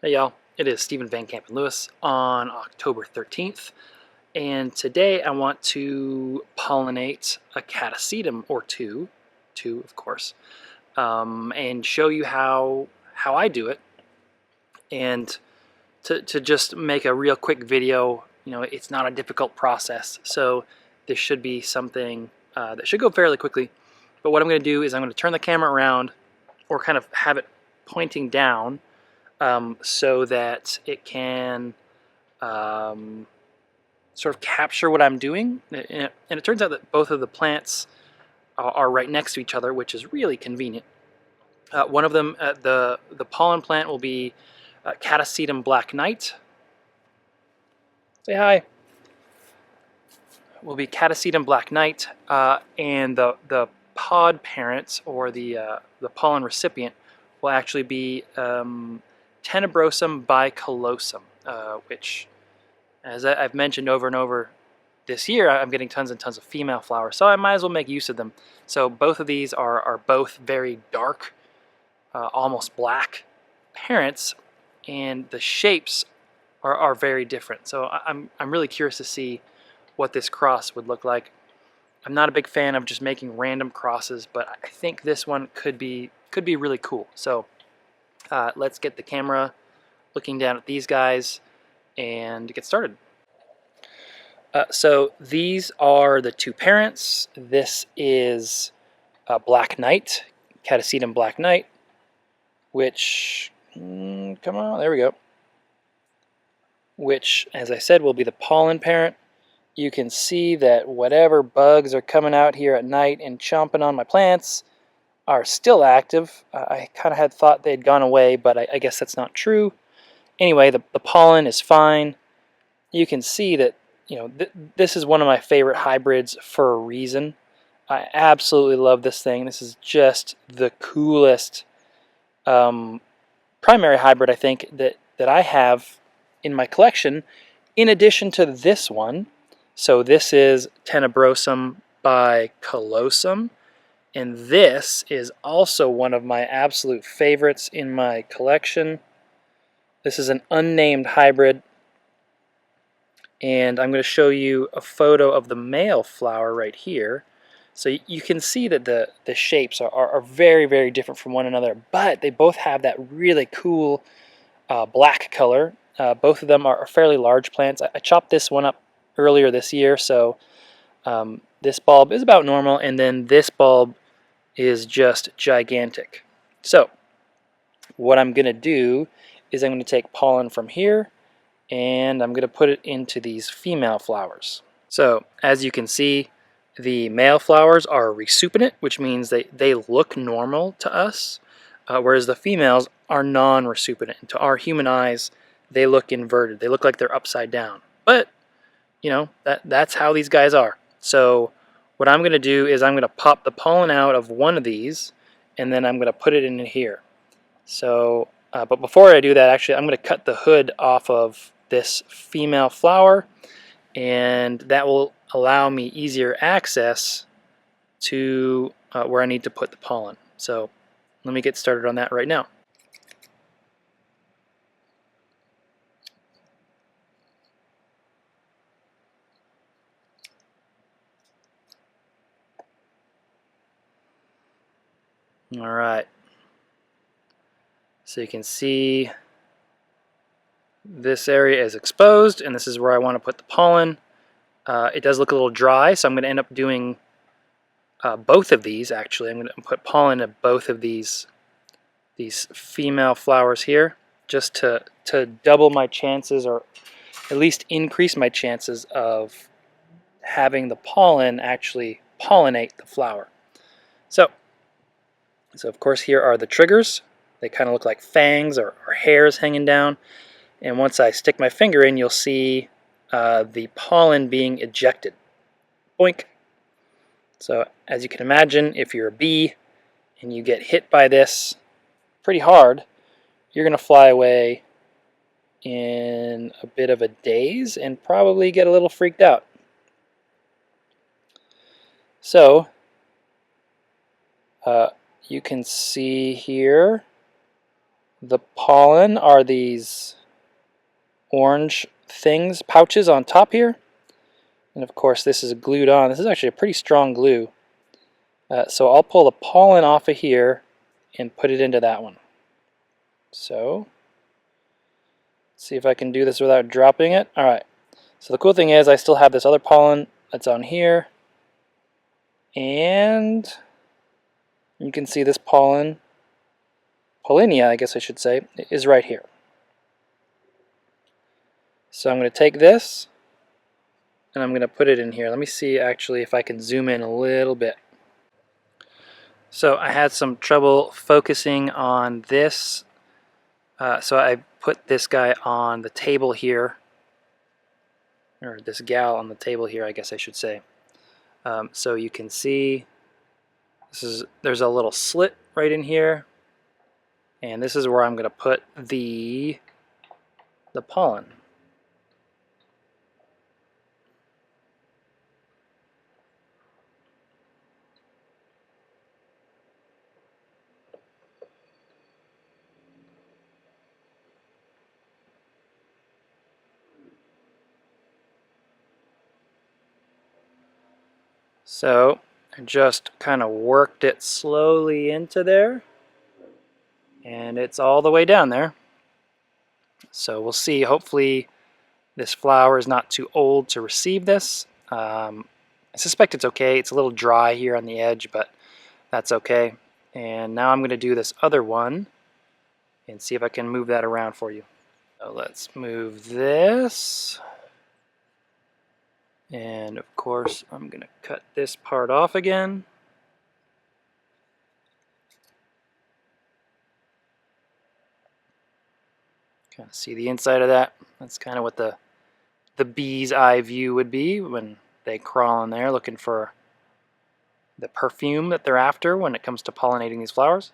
Hey y'all, it is Stephen Van Kampen-Lewis on October 13th, and today I want to pollinate a Catasetum or two of course, and show you how I do it, and to just make a real quick video. You know, it's not a difficult process, so this should be something that should go fairly quickly. But what I'm going to do is I'm going to turn the camera around, or kind of have it pointing down, so that it can sort of capture what I'm doing. And it turns out that both of the plants are right next to each other, which is really convenient. One of them, the pollen plant, will be Catasetum Black Knight. Say hi. Will be Catasetum Black Knight, and the pod parents, or the pollen recipient, will actually be Tenebrosum bicallosum, which, as I've mentioned over and over this year, I'm getting tons and tons of female flowers, so I might as well make use of them. So both of these are both very dark, almost black parents, and the shapes are very different. So I'm really curious to see what this cross would look like. I'm not a big fan of just making random crosses, but I think this one could be really cool. So let's get the camera looking down at these guys and get started. So these are the two parents. This is Black Knight, Catasetum Black Knight, which, come on, there we go. Which, as I said, will be the pollen parent. You can see that whatever bugs are coming out here at night and chomping on my plants are still active. I kind of had thought they'd gone away, but I guess that's not true. Anyway, the pollen is fine. You can see that, you know, this is one of my favorite hybrids for a reason. I absolutely love this thing. This is just the coolest primary hybrid, I think, that I have in my collection, in addition to this one. So this is Tenebrosum bicallosum, and this is also one of my absolute favorites in my collection. This is an unnamed hybrid, and I'm going to show you a photo of the male flower right here. So you can see that the shapes are very, very different from one another, but they both have that really cool black color. Both of them are fairly large plants. I chopped this one up earlier this year, so this bulb is about normal, and then this bulb is just gigantic. So what I'm going to do is I'm going to take pollen from here, and I'm going to put it into these female flowers. So as you can see, the male flowers are resupinate, which means they look normal to us, whereas the females are non-resupinate. And to our human eyes, they look inverted. They look like they're upside down. But, you know, that's how these guys are. So what I'm going to do is I'm going to pop the pollen out of one of these, and then I'm going to put it in here. So, but before I do that, actually, I'm going to cut the hood off of this female flower, and that will allow me easier access to where I need to put the pollen. So let me get started on that right now. All right. So you can see this area is exposed, and this is where I want to put the pollen. It does look a little dry, so I'm going to end up doing both of these. Actually, I'm going to put pollen in both of these female flowers here, just to double my chances, or at least increase my chances of having the pollen actually pollinate the flower. So of course here are the triggers. They kind of look like fangs or hairs hanging down. And once I stick my finger in, you'll see the pollen being ejected. Boink. So as you can imagine, if you're a bee and you get hit by this pretty hard, you're going to fly away in a bit of a daze and probably get a little freaked out. So you can see here The pollen are these orange things, pouches on top here. And of course this is glued on. This is actually a pretty strong glue. So I'll pull the pollen off of here and put it into that one. So, see if I can do this without dropping it. Alright, so the cool thing is I still have this other pollen that's on here. And you can see this pollen, pollinia I guess I should say, is right here. So I'm going to take this and I'm going to put it in here. Let me see actually if I can zoom in a little bit. So I had some trouble focusing on this, so I put this guy on the table here, or this gal on the table here I guess I should say. So you can see there's a little slit right in here, and this is where I'm going to put the pollen. So I just kind of worked it slowly into there, and it's all the way down there. So we'll see. Hopefully this flower is not too old to receive this. I suspect it's okay. It's a little dry here on the edge, but that's okay. And now I'm going to do this other one and see if I can move that around for you. So let's move this. And of course I'm going to cut this part off again. Kind of see the inside of that. That's kind of what the bee's eye view would be when they crawl in there looking for the perfume that they're after when it comes to pollinating these flowers.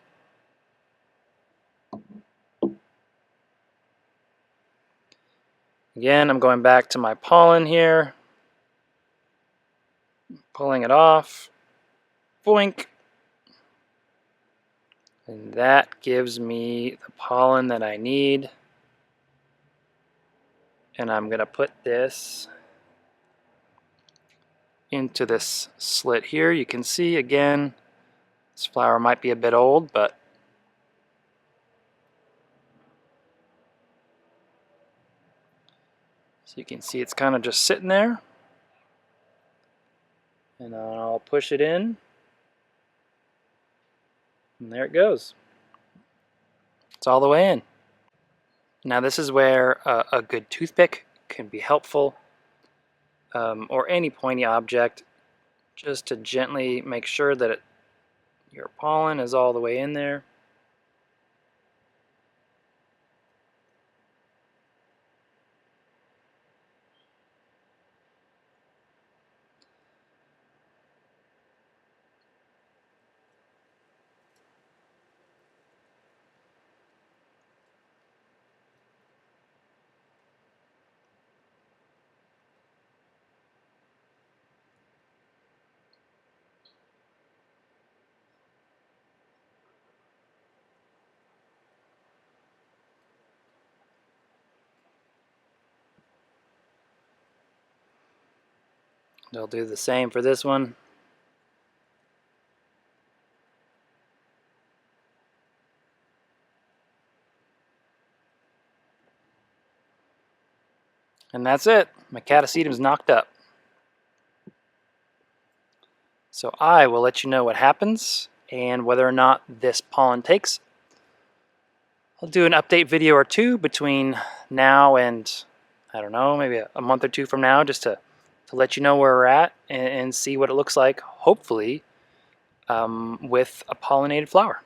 Again, I'm going back to my pollen here, pulling it off, boink, and that gives me the pollen that I need. And I'm going to put this into this slit here. You can see again, this flower might be a bit old, but so you can see it's kind of just sitting there. And I'll push it in, and there it goes. It's all the way in. Now this is where a good toothpick can be helpful, or any pointy object, just to gently make sure that your pollen is all the way in there. They'll do the same for this one. And that's it. My Catasetum is knocked up. So I will let you know what happens and whether or not this pollen takes. I'll do an update video or two between now and, I don't know, maybe a month or two from now, just to let you know where we're at and see what it looks like, hopefully, with a pollinated flower.